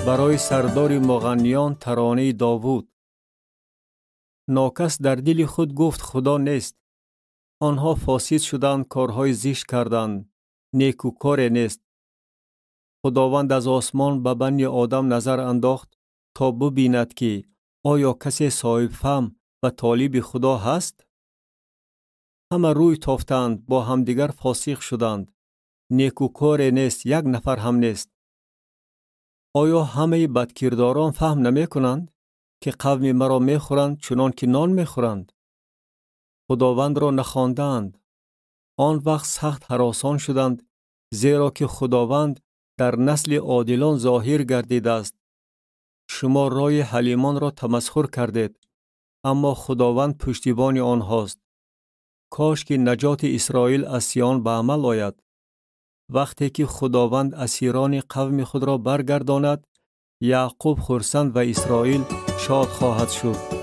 برای سردار مغنیان ترانه داوود. ناکس در دل خود گفت خدا نیست. آنها فاسد شدند، کارهای زشت کردند، نیکوکار نیست. خداوند از آسمان به بنی آدم نظر انداخت تا ببیند که آیا کسی صاحب فهم و طالب خدا هست؟ همه روی تافتند، با همدیگر فاسق شدند. نیکوکار نیست، یک نفر هم نیست. آیا همه بدکرداران فهم نمی کنند که قوم مرا می خورند چنان که نان می خورند؟ خداوند را نخواندند. آن وقت سخت هراسان شدند، زیرا که خداوند در نسل عادلان ظاهر گردیده است. شما رای حلیمان را تمسخر کردید، اما خداوند پشتیبان آنهاست. کاش که نجات اسرائیل از سیان به عمل آید. وقتی که خداوند اسیران قوم خود را برگرداند، یعقوب خرسند و اسرائیل شاد خواهد شد.